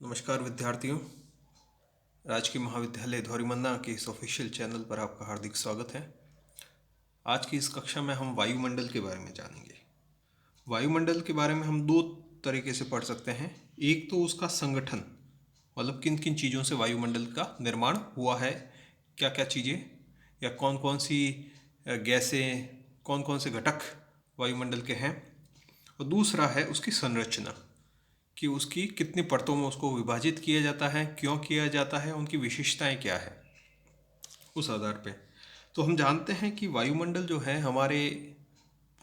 नमस्कार विद्यार्थियों। राजकीय महाविद्यालय धौरीमन्ना के इस ऑफिशियल चैनल पर आपका हार्दिक स्वागत है। आज की इस कक्षा में हम वायुमंडल के बारे में जानेंगे। वायुमंडल के बारे में हम दो तरीके से पढ़ सकते हैं। एक तो उसका संगठन, मतलब किन किन चीज़ों से वायुमंडल का निर्माण हुआ है, क्या क्या चीज़ें या कौन कौन सी गैसें, कौन कौन से घटक वायुमंडल के हैं। और दूसरा है उसकी संरचना, कि उसकी कितनी परतों में उसको विभाजित किया जाता है, क्यों किया जाता है, उनकी विशेषताएं क्या है। उस आधार पे तो हम जानते हैं कि वायुमंडल जो है हमारे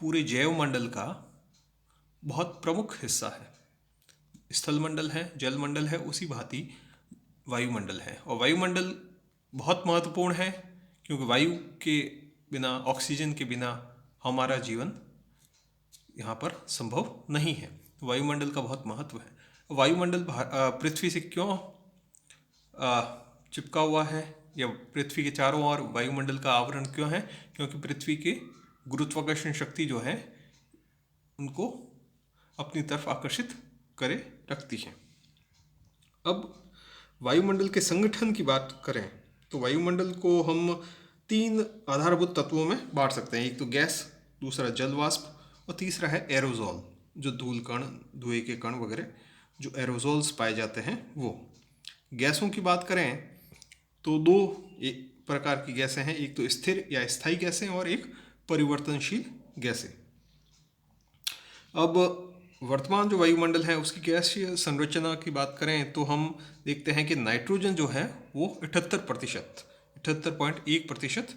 पूरे जैवमंडल का बहुत प्रमुख हिस्सा है। स्थलमंडल है, जलमंडल है, उसी भांति वायुमंडल है। और वायुमंडल बहुत महत्वपूर्ण है क्योंकि वायु के बिना, ऑक्सीजन के बिना हमारा जीवन यहाँ पर संभव नहीं है। वायुमंडल का बहुत महत्व है। वायुमंडल पृथ्वी से क्यों चिपका हुआ है, या पृथ्वी के चारों ओर वायुमंडल का आवरण क्यों है? क्योंकि पृथ्वी के गुरुत्वाकर्षण शक्ति जो है उनको अपनी तरफ आकर्षित करे रखती है। अब वायुमंडल के संगठन की बात करें तो वायुमंडल को हम तीन आधारभूत तत्वों में बांट सकते हैं। एक तो गैस, दूसरा जल वाष्प और तीसरा है एरोजोल, जो धूल कण, धुएं के कण वगैरह जो एरोजोल्स पाए जाते हैं वो। गैसों की बात करें तो दो एक प्रकार की गैसें हैं। एक तो स्थिर या स्थायी गैसें और एक परिवर्तनशील गैसें। अब वर्तमान जो वायुमंडल है उसकी गैसीय संरचना की बात करें तो हम देखते हैं कि नाइट्रोजन जो है वो 78.1%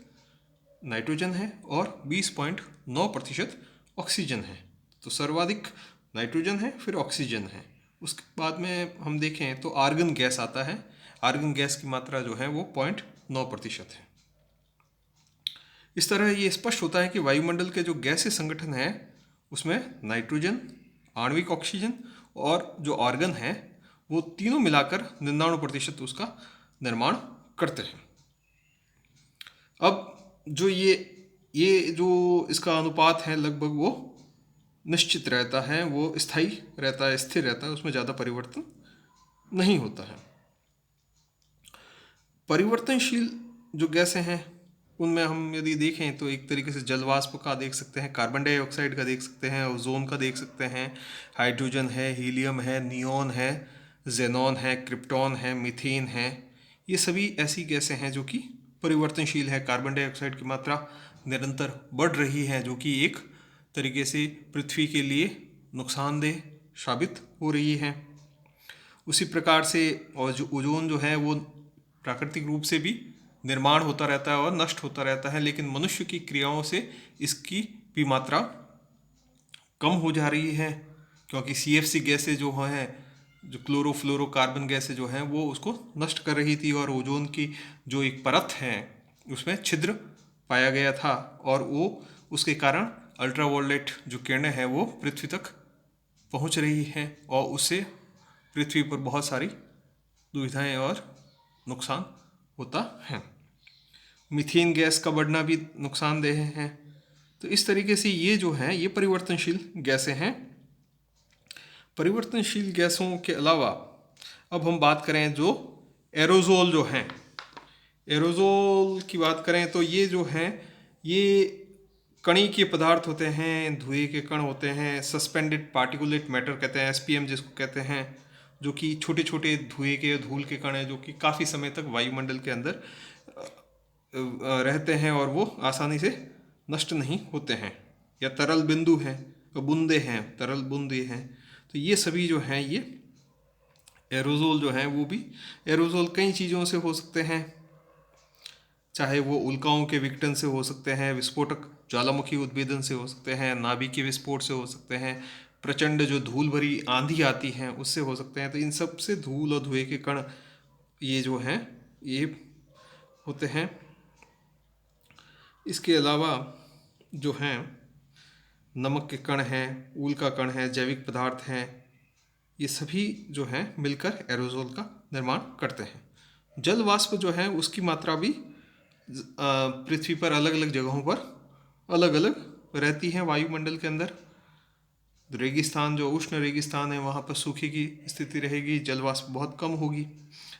नाइट्रोजन है और 20.9% ऑक्सीजन है। तो सर्वाधिक नाइट्रोजन है, फिर ऑक्सीजन है। उसके बाद में हम देखें तो आर्गन गैस आता है। आर्गन गैस की मात्रा जो है वो 0.9% है। इस तरह ये स्पष्ट होता है कि वायुमंडल के जो गैसीय संगठन है उसमें नाइट्रोजन, आणविक ऑक्सीजन और जो आर्गन है वो तीनों मिलाकर 99% उसका निर्माण करते हैं। अब जो ये जो इसका अनुपात है लगभग वो निश्चित रहता है, वो स्थायी रहता है, स्थिर रहता है, उसमें ज़्यादा परिवर्तन नहीं होता है। परिवर्तनशील जो गैसें हैं उनमें हम यदि देखें तो एक तरीके से जलवाष्प का देख सकते हैं, कार्बन डाइऑक्साइड का देख सकते हैं, ओजोन का देख सकते हैं, हाइड्रोजन है, हीलियम है, नियोन है, जेनॉन है, क्रिप्टॉन है, मीथेन है। ये सभी ऐसी गैसें हैं जो कि परिवर्तनशील है। कार्बन डाइऑक्साइड की मात्रा निरंतर बढ़ रही है जो कि एक तरीके से पृथ्वी के लिए नुकसानदेह साबित हो रही है। उसी प्रकार से और जो ओजोन जो है वो प्राकृतिक रूप से भी निर्माण होता रहता है और नष्ट होता रहता है, लेकिन मनुष्य की क्रियाओं से इसकी भी मात्रा कम हो जा रही है क्योंकि CFC गैसें जो हैं, जो क्लोरोफ्लोरोकार्बन गैसें जो हैं वो उसको नष्ट कर रही थी और ओजोन की जो एक परत है उसमें छिद्र पाया गया था और वो उसके कारण अल्ट्रावायलेट जो किरणें हैं वो पृथ्वी तक पहुंच रही हैं और उससे पृथ्वी पर बहुत सारी दुविधाएं और नुकसान होता है। मीथेन गैस का बढ़ना भी नुकसानदेह है। तो इस तरीके से ये जो है ये परिवर्तनशील गैसें हैं। परिवर्तनशील गैसों के अलावा अब हम बात करें जो एरोजोल जो हैं, एरोजोल की बात करें तो ये जो हैं ये कणिकीय पदार्थ होते हैं, धुएं के कण होते हैं, सस्पेंडेड पार्टिकुलेट मैटर कहते हैं, SPM जिसको कहते हैं, जो कि छोटे छोटे धुएं के, धूल के कण हैं जो कि काफ़ी समय तक वायुमंडल के अंदर रहते हैं और वो आसानी से नष्ट नहीं होते हैं, या तरल बिंदु हैं, बूंदे हैं, तरल बूंदे हैं। तो ये सभी जो हैं ये एरोजोल जो हैं वो भी, एरोजोल कई चीज़ों से हो सकते हैं, चाहे वो उल्काओं के विघटन से हो सकते हैं, विस्फोटक ज्वालामुखी उद्भेदन से हो सकते हैं, नाभिकीय विस्फोट से हो सकते हैं, प्रचंड जो धूल भरी आंधी आती है उससे हो सकते हैं। तो इन सब से धूल और धुएं के कण ये जो हैं ये होते हैं। इसके अलावा जो हैं नमक के कण हैं, ऊल का कण है, जैविक पदार्थ हैं, ये सभी जो हैं मिलकर एरोजोल का निर्माण करते हैं। जल वाष्प जो है उसकी मात्रा भी पृथ्वी पर अलग अलग जगहों पर अलग अलग रहती है वायुमंडल के अंदर। रेगिस्तान, जो उष्ण रेगिस्तान है, वहाँ पर सूखे की स्थिति रहेगी, जलवाष्प बहुत कम होगी,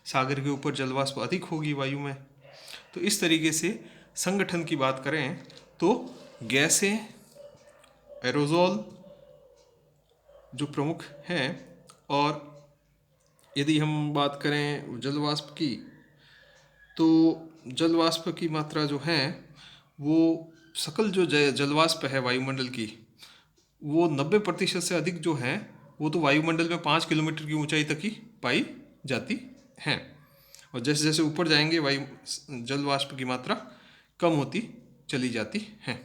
सागर के ऊपर जलवाष्प अधिक होगी वायु में। तो इस तरीके से संगठन की बात करें तो गैसें, एरोजोल जो प्रमुख हैं, और यदि हम बात करें जलवाष्प की, तो जलवाष्प की मात्रा जो है वो सकल जो जलवाष्प है वायुमंडल की, वो 90% से अधिक जो है वो तो वायुमंडल में 5 किलोमीटर की ऊंचाई तक ही पाई जाती हैं। और जैसे जैसे ऊपर जाएंगे वायु जलवाष्प की मात्रा कम होती चली जाती है।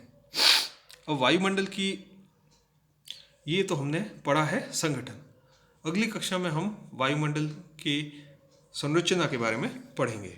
अब वायुमंडल की ये तो हमने पढ़ा है संगठन। अगली कक्षा में हम वायुमंडल की संरचना के बारे में पढ़ेंगे।